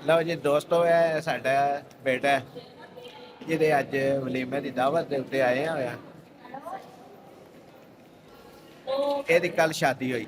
ਲਓ ਜੀ ਦੋਸਤੋ, ਇਹ ਸਾਡਾ ਬੇਟਾ ਜਿਹਦੇ ਅੱਜ ਵਲੀਮੇ ਦੀ ਦਾਵਤ ਦੇ ਉੱਤੇ ਆਏ ਹੋਇਆ। ਇਹਦੀ ਕੱਲ ਸ਼ਾਦੀ ਹੋਈ।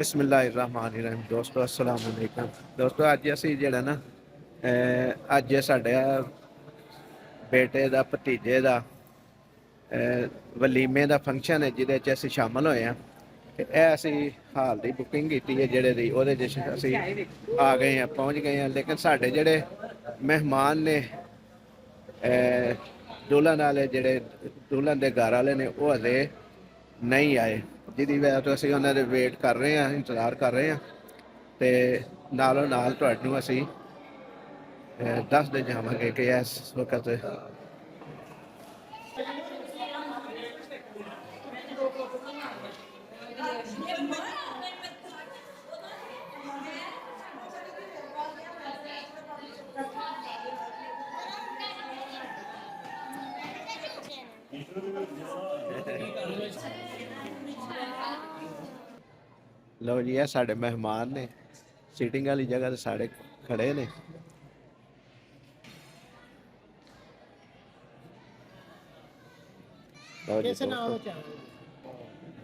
ਬਿਸਮਿल्लाहिर्रहमानिर्रहीम। ਦੋਸਤੋ अस्सलाम वालेकुम। ਦੋਸਤੋ ਅੱਜ ਅਸੀਂ ਜਿਹੜਾ ਨਾ ਅੱਜ ਸਾਡੇ ਬੇਟੇ ਦਾ ਭਤੀਜੇ ਦਾ ਵਲੀਮੇ ਦਾ ਫੰਕਸ਼ਨ ਹੈ, ਜਿਹਦੇ 'ਚ ਅਸੀਂ ਸ਼ਾਮਲ ਹੋਏ ਹਾਂ। ਤੇ ਇਹ ਅਸੀਂ ਹਾਲ ਦੀ ਬੁਕਿੰਗ ਕੀਤੀ ਹੈ ਜਿਹੜੇ ਦੀ, ਉਹਦੇ 'ਚ ਅਸੀਂ ਆ ਗਏ ਹਾਂ, ਪਹੁੰਚ ਗਏ ਹਾਂ। ਲੇਕਿਨ ਸਾਡੇ ਜਿਹੜੇ ਮਹਿਮਾਨ ਨੇ ਦੁਲਹਨ ਵਾਲੇ, ਜਿਹੜੇ ਦੁਲਹਨ ਦੇ ਘਰ ਵਾਲੇ ਨੇ, ਉਹ ਹਲੇ ਨਹੀਂ ਆਏ, ਜਿਹਦੀ ਵਜ੍ਹਾ ਤੋਂ ਅਸੀਂ ਉਹਨਾਂ ਦੇ ਵੇਟ ਕਰ ਰਹੇ ਹਾਂ, ਇੰਤਜ਼ਾਰ ਕਰ ਰਹੇ ਹਾਂ। ਤੇ ਨਾਲੋਂ ਨਾਲ ਤੁਹਾਨੂੰ ਅਸੀਂ ਦੱਸਦੇ ਜਾਵਾਂਗੇ ਕਿ ਇਸ ਵਕਤ ਲਓ ਜੀ, ਇਹ ਸਾਡੇ ਮਹਿਮਾਨ ਨੇ, ਸੀਟਿੰਗ ਵਾਲੀ ਜਗ੍ਹਾ ਤੇ ਸਾਡੇ ਖੜੇ ਨੇ।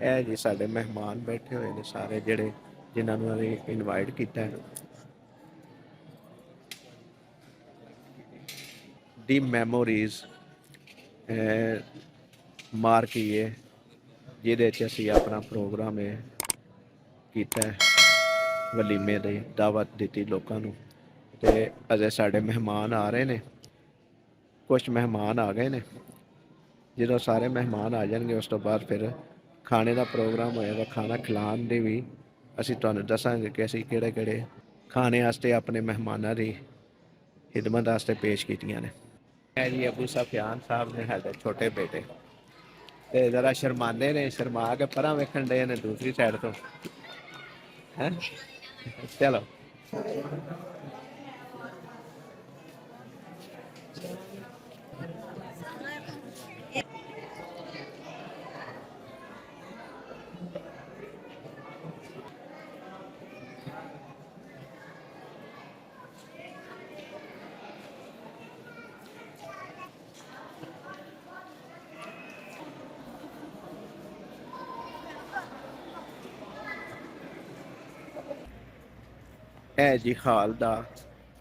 ਇਹ ਜੀ ਸਾਡੇ ਮਹਿਮਾਨ ਬੈਠੇ ਹੋਏ ਨੇ ਸਾਰੇ, ਜਿਹੜੇ ਜਿਨ੍ਹਾਂ ਨੂੰ ਅਸੀਂ ਇਨਵਾਈਟ ਕੀਤਾ ਹੈ। ਦੀ ਮੈਮੋਰੀਜ਼ ਮਾਰਕੀਏ, ਜਿਹਦੇ 'ਚ ਅਸੀਂ ਆਪਣਾ ਪ੍ਰੋਗਰਾਮ ਕੀਤਾ, ਵਲੀਮੇ ਦੀ ਦਾਵਤ ਦਿੱਤੀ ਲੋਕਾਂ ਨੂੰ। ਤੇ ਅਜੇ ਸਾਡੇ ਮਹਿਮਾਨ ਆ ਰਹੇ ਨੇ, ਕੁਛ ਮਹਿਮਾਨ ਆ ਗਏ ਨੇ। ਜਦੋਂ ਸਾਰੇ ਮਹਿਮਾਨ ਆ ਜਾਣਗੇ ਉਸ ਤੋਂ ਬਾਅਦ ਫਿਰ ਖਾਣੇ ਦਾ ਪ੍ਰੋਗਰਾਮ ਹੋਏਗਾ। ਖਾਣਾ ਖਿਲਾਉਣ ਦੀ ਵੀ ਅਸੀਂ ਤੁਹਾਨੂੰ ਦੱਸਾਂਗੇ ਕਿ ਅਸੀਂ ਕਿਹੜੇ ਕਿਹੜੇ ਖਾਣੇ ਵਾਸਤੇ ਆਪਣੇ ਮਹਿਮਾਨਾਂ ਦੀ ਖਿਦਮਤ ਵਾਸਤੇ ਪੇਸ਼ ਕੀਤੀਆਂ ਨੇ। ਇਹ ਜੀ ਅਬੂ ਸਫਿਆਨ ਸਾਹਿਬ ਨੇ, ਸਾਡੇ ਛੋਟੇ ਬੇਟੇ, ਤੇ ਜ਼ਰਾ ਸ਼ਰਮਾਉਂਦੇ ਨੇ, ਸ਼ਰਮਾ ਕੇ ਪਰਾਂ ਵੇਖਣ ਡਏ ਨੇ ਦੂਸਰੀ ਸਾਈਡ ਤੋਂ। ਹੈ ਚਲੋ ਇਹ ਜੀ ਹਾਲ ਦਾ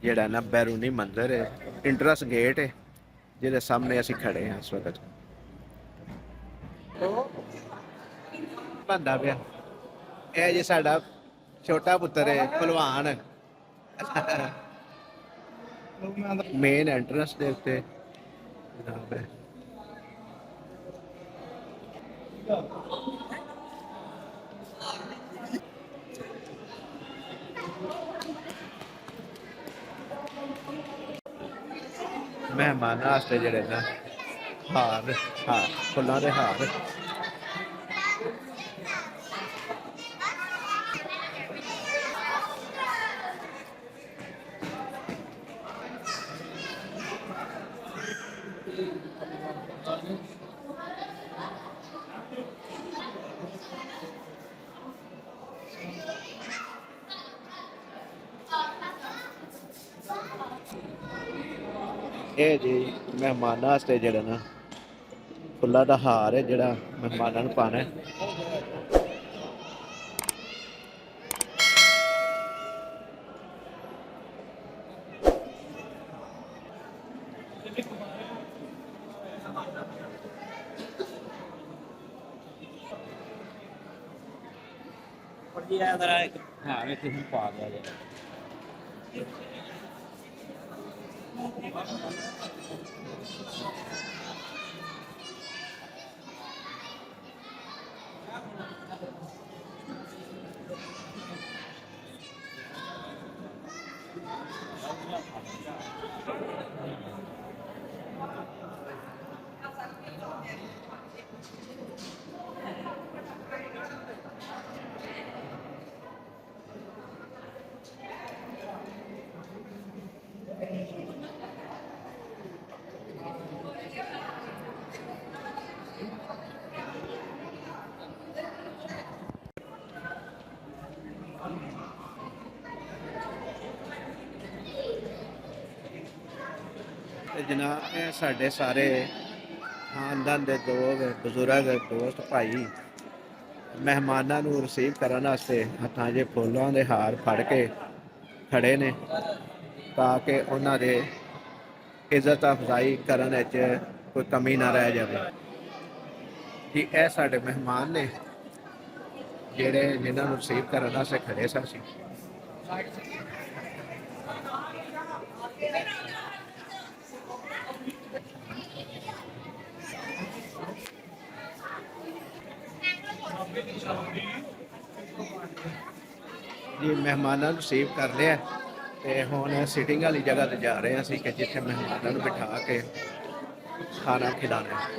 ਜਿਹੜਾ ਨਾ ਬੈਰੂਨੀ ਮੰਜ਼ਰ ਹੈ, ਇੰਟਰਸ ਗੇਟ ਹੈ, ਜਿਹਦੇ ਸਾਹਮਣੇ ਅਸੀਂ ਖੜੇ ਹਾਂ ਇਸ ਵਕਤ। ਬੰਦਾ ਪਿਆ ਇਹ ਜੀ ਸਾਡਾ ਛੋਟਾ ਪੁੱਤਰ ਹੈ, ਭਲਵਾਨ। ਮੇਨ ਐਂਟਰੈਂਸ ਦੇ ਉੱਤੇ ਜਨਾਬ ਹੈ। ਮਹਿਮਾਨਾਂ ਵਾਸਤੇ ਜਿਹੜੇ ਨਾ ਹਾਰ ਫੁੱਲਾਂ ਦੇ ਹਾਰ। ਇਹ ਜੀ ਮਹਿਮਾਨਾਂ ਵਾਸਤੇ ਜਿਹੜਾ ਨਾ ਫੁੱਲਾਂ ਦਾ ਹਾਰ ਹੈ, ਜਿਹੜਾ ਮਹਿਮਾਨਾਂ ਨੂੰ ਪਾਣਾ ਹੈ। ਪਾ ਦਿਆ ਤੇ ਜਨਾਬ ਇਹ ਸਾਡੇ ਸਾਰੇ ਖਾਨਦਾਨ ਦੇ ਲੋਕ ਬਜ਼ੁਰਗ ਦੋਸਤ ਭਾਈ ਮਹਿਮਾਨਾਂ ਨੂੰ ਰਿਸੀਵ ਕਰਨ ਵਾਸਤੇ ਹੱਥਾਂ 'ਚ ਫੁੱਲਾਂ ਦੇ ਹਾਰ ਫੜ ਕੇ ਖੜੇ ਨੇ ਤਾਂ ਕਿ ਉਹਨਾਂ ਦੇ ਇੱਜ਼ਤ ਅਫਜ਼ਾਈ ਕਰਨ ਵਿੱਚ ਕੋਈ ਕਮੀ ਨਾ ਰਹਿ ਜਾਵੇ ਕਿ ਇਹ ਸਾਡੇ ਮਹਿਮਾਨ ਨੇ ਜਿਹੜੇ ਜਿਨ੍ਹਾਂ ਨੂੰ ਰਿਸੀਵ ਕਰਨ ਵਾਸਤੇ ਖੜੇ ਸਾਂ ਅਸੀਂ। ਜੀ ਮਹਿਮਾਨਾਂ ਨੂੰ ਰਿਸੀਵ ਕਰ ਲਿਆ ਤੇ ਹੁਣ ਸਿਟਿੰਗ ਵਾਲੀ ਜਗ੍ਹਾ ਤੇ ਜਾ ਰਹੇ ਹਾਂ ਅਸੀਂ ਕਿ ਜਿੱਥੇ ਮਹਿਮਾਨਾਂ ਨੂੰ ਬਿਠਾ ਕੇ ਖਾਣਾ ਖਿਲਾਣਾ ਹੈ।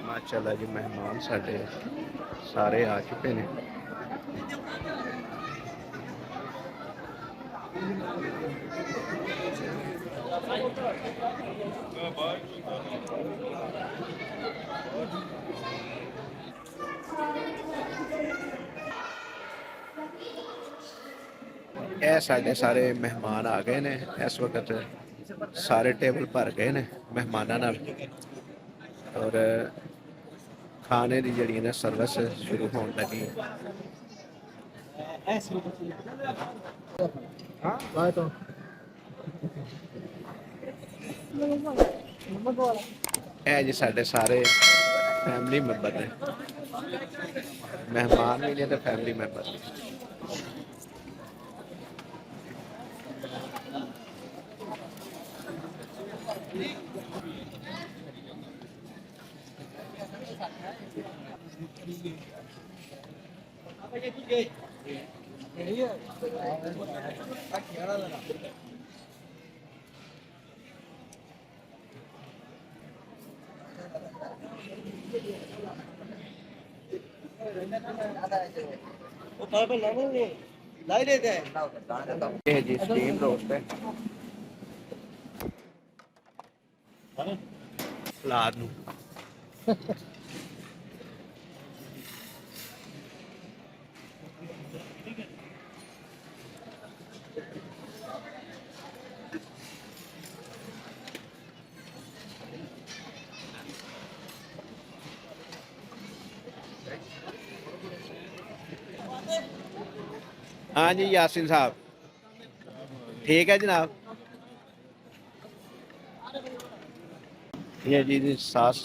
ਮਾਸ਼ਾਅੱਲਾ ਜੀ ਮਹਿਮਾਨ ਸਾਡੇ ਸਾਰੇ ਆ ਚੁੱਕੇ ਨੇ। ਇਹ ਸਾਡੇ ਸਾਰੇ ਮਹਿਮਾਨ ਆ ਗਏ ਨੇ ਇਸ ਵਕਤ ਸਾਰੇ ਟੇਬਲ ਭਰ ਗਏ ਨੇ ਮਹਿਮਾਨਾਂ ਨਾਲ ਔਰ ਖਾਣੇ ਦੀ ਜਿਹੜੀ ਨਾ ਸਰਵਿਸ ਸ਼ੁਰੂ ਹੋਣ ਲੱਗੀ। ਇਹ ਜੀ ਸਾਡੇ ਸਾਰੇ ਫੈਮਿਲੀ ਮੈਂਬਰ ਨੇ ਮਹਿਮਾਨ ਵੀ ਨੇ ਤੇ ਫੈਮਿਲੀ ਮੈਂਬਰ ਨੇ। ये जी स्टीम रोस्ट है सलाद नू हाँ जी यासिन साहब ठीक है जनाब। ये जी सास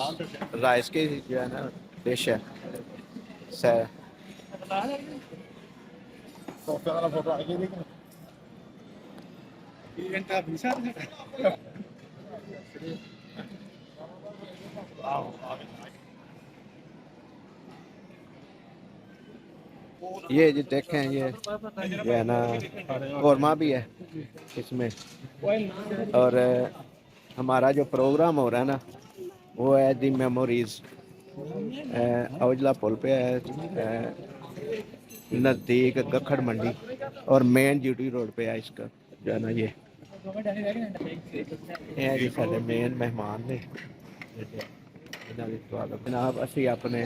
राइस की जो है ना डिश है ये जी देखें ये जो है ना कौरमा भी है इसमें और हमारा जो प्रोग्राम हो रहा है ना वो है दी मेमोरीज औजला पुल पे है नज़दीक गखड़ मंडी और मेन ड्यूटी रोड पे है इसका जो है ना ये जी सारे मेन मेहमान ने जनाब असी अपने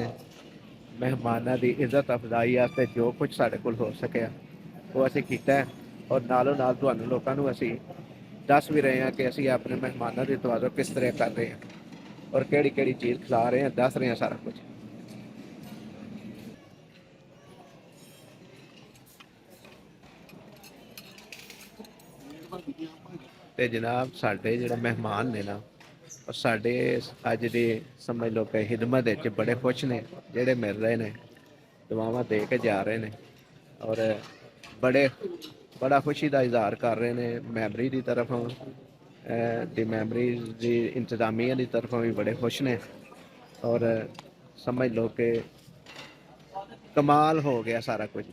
ਮਹਿਮਾਨਾਂ ਦੀ ਇੱਜ਼ਤ ਅਫਜ਼ਾਈ ਵਾਸਤੇ ਜੋ ਕੁਝ ਸਾਡੇ ਕੋਲ ਹੋ ਸਕਿਆ ਉਹ ਅਸੀਂ ਕੀਤਾ ਔਰ ਨਾਲੋਂ ਨਾਲ ਤੁਹਾਨੂੰ ਲੋਕਾਂ ਨੂੰ ਅਸੀਂ ਦੱਸ ਵੀ ਰਹੇ ਹਾਂ ਕਿ ਅਸੀਂ ਆਪਣੇ ਮਹਿਮਾਨਾਂ ਦੀ ਤਵਾਜ਼ੋ ਕਿਸ ਤਰ੍ਹਾਂ ਕਰ ਰਹੇ ਹਾਂ ਔਰ ਕਿਹੜੀ ਕਿਹੜੀ ਚੀਜ਼ ਖਿਲਾ ਰਹੇ ਹਾਂ ਦੱਸ ਰਹੇ ਹਾਂ ਸਾਰਾ ਕੁਝ। ਤੇ ਜਨਾਬ ਸਾਡੇ ਜਿਹੜੇ ਮਹਿਮਾਨ ਨੇ ਨਾ और साढ़े अज के समझ लो कि खिदमत बड़े खुश ने जेड़े मिल रहे हैं दुआवां दे के जा रहे हैं और बड़ा खुशी का इजहार कर रहे हैं मैमरी की तरफों मैमरी की इंतजामिया की तरफों भी बड़े खुश ने और समझ लो कि कमाल हो गया सारा कुछ।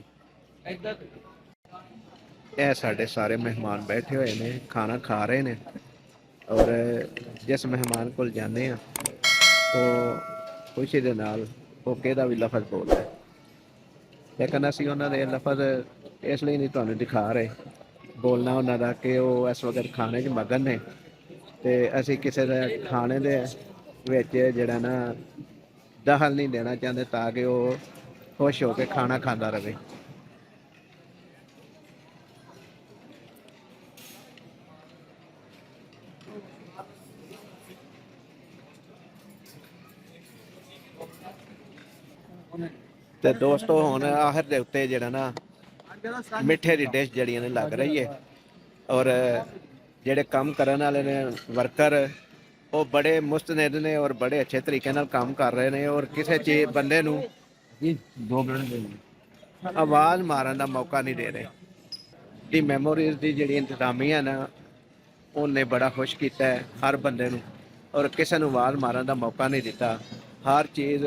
यह साढ़े सारे मेहमान बैठे हुए हैं खाना खा रहे हैं और जिस मेहमान को जाने तो खुशी के नाल ओके का भी लफज बोलता है लेकिन असी उन्होंने लफज इसलिए नहीं तुहानू दिखा रहे बोलना उन्होंने कि वो इस वक्त खाने च मगन ने तो असी किसी खाने दे ਵਿੱਚ ਜਿਹੜਾ ਨਾ ਦਖਲ ਨਹੀਂ ਦੇਣਾ ਚਾਹੁੰਦੇ ਤਾਂ ਕਿ ਉਹ ਖੁਸ਼ ਹੋ ਕੇ ਖਾਣਾ ਖਾਂਦਾ ਰਹੇ। ਤੇ ਦੋਸਤੋ ਹੁਣ ਆਖਰ ਦੇ ਉੱਤੇ ਜਿਹੜਾ ਨਾ ਮਿੱਠੇ ਦੀ ਡਿਸ਼ ਜਿਹੜੀਆਂ ਨੇ ਲੱਗ ਰਹੀ ਹੈ, ਔਰ ਜਿਹੜੇ ਕੰਮ ਕਰਨ ਵਾਲੇ ਨੇ ਵਰਕਰ ਉਹ ਬੜੇ ਮੁਸਤਨਦ ਨੇ ਔਰ ਬੜੇ ਅੱਛੇ ਤਰੀਕੇ ਨਾਲ ਕੰਮ ਕਰ ਰਹੇ ਨੇ, ਔਰ ਕਿਸੇ ਚੀਜ਼ ਬੰਦੇ ਨੂੰ 2 ਮਿੰਟ ਆਵਾਜ਼ ਮਾਰਨ ਦਾ ਮੌਕਾ ਨਹੀਂ ਦੇ ਰਹੇ। ਦੀ ਮੈਮੋਰੀਜ਼ ਦੀ ਜਿਹੜੀ ਇੰਤਜ਼ਾਮੀਆ ਨਾ ਉਹਨੇ ਬੜਾ ਖੁਸ਼ ਕੀਤਾ ਹੈ ਹਰ ਬੰਦੇ ਨੂੰ, ਔਰ ਕਿਸੇ ਨੂੰ ਆਵਾਜ਼ ਮਾਰਨ ਦਾ ਮੌਕਾ ਨਹੀਂ ਦਿੱਤਾ। ਹਰ ਚੀਜ਼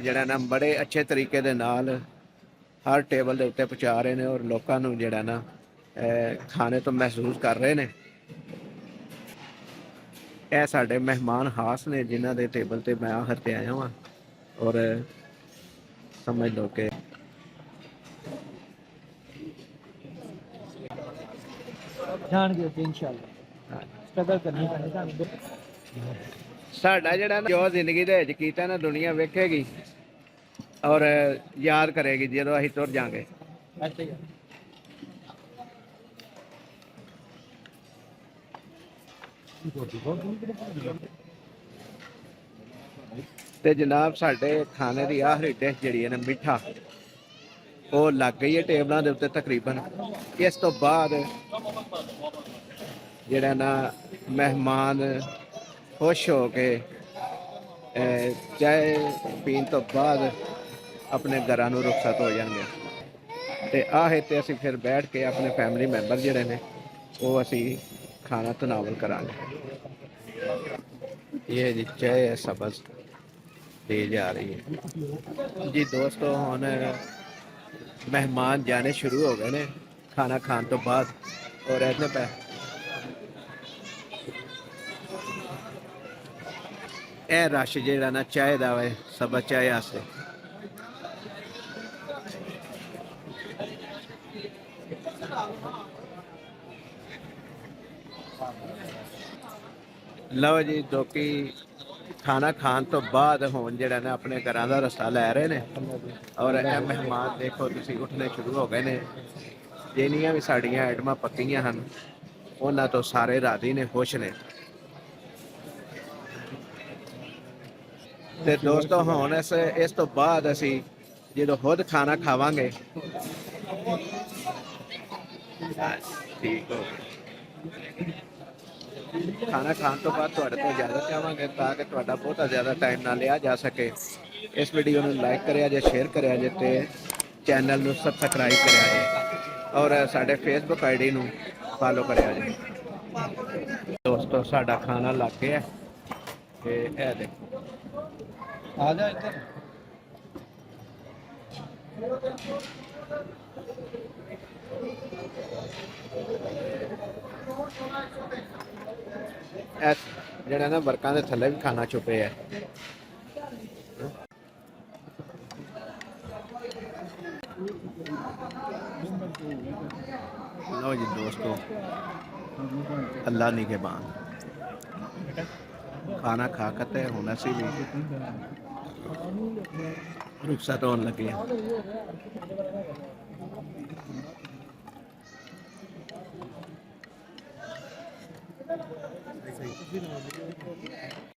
ਜਿਹੜਾ ਨਾ ਬੜੇ ਅੱਛੇ ਤਰੀਕੇ ਦੇ ਨਾਲ ਹਰ ਟੇਬਲ ਦੇ ਉੱਤੇ ਪਹੁੰਚਾ ਰਹੇ ਨੇ, ਔਰ ਲੋਕਾਂ ਨੂੰ ਜਿਹੜਾ ਨਾ ਖਾਣੇ ਤੋਂ ਮਹਿਸੂਸ ਕਰ ਰਹੇ ਨੇ। ਇਹ ਸਾਡੇ ਮਹਿਮਾਨ ਖਾਸ ਨੇ ਜਿਨ੍ਹਾਂ ਦੇ ਟੇਬਲ ਤੇ ਮੈਂ ਆਖਰ ਤੇ ਆਇਆ ਹਾਂ, ਔਰ ਸਮਝ ਲਓ ਕਿ ਜਾਣਗੇ ਇਨਸ਼ਾਅੱਲਾ ਸਟਰਗਲ ਕਰਨੀ ਪੈਣੀ ਸਾਨੂੰ। ਸਾਡਾ ਜਿਹੜਾ ਜੋ ਜ਼ਿੰਦਗੀ ਦੇ ਵਿੱਚ ਕੀਤਾ ਨਾ ਦੁਨੀਆ ਵੇਖੇਗੀ ਔਰ ਯਾਦ ਕਰੇਗੀ ਜਦੋਂ ਅਸੀਂ ਤੁਰ ਜਾਾਂਗੇ। ਤੇ ਜਨਾਬ ਸਾਡੇ ਖਾਣੇ ਦੀ ਆਖਰੀ ਡਿਸ਼ ਜਿਹੜੀ ਹੈ ਨਾ ਮਿੱਠਾ, ਉਹ ਲੱਗ ਗਈ ਹੈ ਟੇਬਲਾਂ ਦੇ ਉੱਤੇ ਤਕਰੀਬਨ। ਇਸ ਤੋਂ ਬਾਅਦ ਜਿਹੜਾ ਨਾ ਮਹਿਮਾਨ ਖੁਸ਼ ਹੋ ਕੇ ਚਾਹ ਪੀਣ ਤੋਂ ਬਾਅਦ ਆਪਣੇ ਘਰਾਂ ਨੂੰ ਰੁਖਸਤ ਹੋ ਜਾਣਗੇ। ਤੇ ਆਹੇ ਤੇ ਅਸੀਂ ਫਿਰ ਬੈਠ ਕੇ ਆਪਣੇ ਫੈਮਿਲੀ ਮੈਂਬਰ ਜਿਹੜੇ ਨੇ ਉਹ ਅਸੀਂ ਖਾਣਾ ਤਨਾਵਲ ਕਰਾਂਗੇ। ਇਹ ਜੀ ਚਾਹ ਹੈ ਸਬਜ਼ ਦੇ ਜਾ ਰਹੀ ਹੈ ਜੀ ਦੋਸਤੋ। ਹੁਣ ਮਹਿਮਾਨ ਜਾਣੇ ਸ਼ੁਰੂ ਹੋ ਗਏ ਨੇ ਖਾਣਾ ਖਾਣ ਤੋਂ ਬਾਅਦ, ਔਰ ਇਹਨੇ ਪੈ ਇਹ ਰਸ਼ ਜਿਹੜਾ ਨਾ ਚਾਹ ਦਾ ਵੇ ਸਬਜ਼ ਚਾਹ ਵਾਸਤੇ। ਲਓ ਜੀ ਲੋਕੀ ਖਾਣਾ ਖਾਣ ਤੋਂ ਬਾਅਦ ਹੁਣ ਜਿਹੜਾ ਨਾ ਆਪਣੇ ਘਰਾਂ ਦਾ ਰਸਤਾ ਲੈ ਰਹੇ ਨੇ, ਔਰ ਇਹ ਮਹਿਮਾਨ ਦੇਖੋ ਤੁਸੀਂ ਉੱਠਣੇ ਸ਼ੁਰੂ ਹੋ ਗਏ ਨੇ। ਜਿੰਨੀਆਂ ਵੀ ਸਾਡੀਆਂ ਆਈਟਮਾਂ ਪੱਕੀਆਂ ਹਨ ਉਹਨਾਂ ਤੋਂ ਸਾਰੇ ਰਾਜ਼ੀ ਨੇ, ਖੁਸ਼ ਨੇ। ਤੇ ਦੋਸਤੋ ਹੁਣ ਇਸ ਤੋਂ ਬਾਅਦ ਅਸੀਂ ਜਦੋਂ ਖੁਦ ਖਾਣਾ ਖਾਵਾਂਗੇ ਠੀਕ ਹੋ ਖਾਣਾ ਖਾਣ ਤੋਂ ਬਾਅਦ ਤੁਹਾਡੇ ਤੋਂ ਇਜਾਜ਼ਤ ਚਾਹਾਂਗੇ ਤਾਂ ਕਿ ਤੁਹਾਡਾ ਬਹੁਤਾ ਜ਼ਿਆਦਾ ਟਾਈਮ ਨਾ ਲਿਆ ਜਾ ਸਕੇ। ਇਸ ਵੀਡੀਓ ਨੂੰ ਲਾਈਕ ਕਰਿਆ ਜੇ, ਸ਼ੇਅਰ ਕਰਿਆ ਜੇ, ਤੇ ਚੈਨਲ ਨੂੰ ਸਬਸਕ੍ਰਾਈਬ ਕਰਿਆ ਜੇ, ਔਰ ਸਾਡੇ ਫੇਸਬੁੱਕ ਆਈਡੀ ਨੂੰ ਫਾਲੋ ਕਰਿਆ ਜੇ। ਦੋਸਤੋ ਸਾਡਾ ਖਾਣਾ ਲੱਗ ਗਿਆ ਤੇ ਇਹ ਦੇਖੋ ਆ ਜਾ ਇੱਧਰ। ਇਸ ਜਿਹੜਾ ਨਾ ਵਰਕਾਂ ਦੇ ਥੱਲੇ ਵੀ ਖਾਣਾ ਛੁਪੇ ਹੈ। लो जी दोस्तों, अल्लाह निगहबान। खाना खा करते होना सी भी रुखसत होने लगे।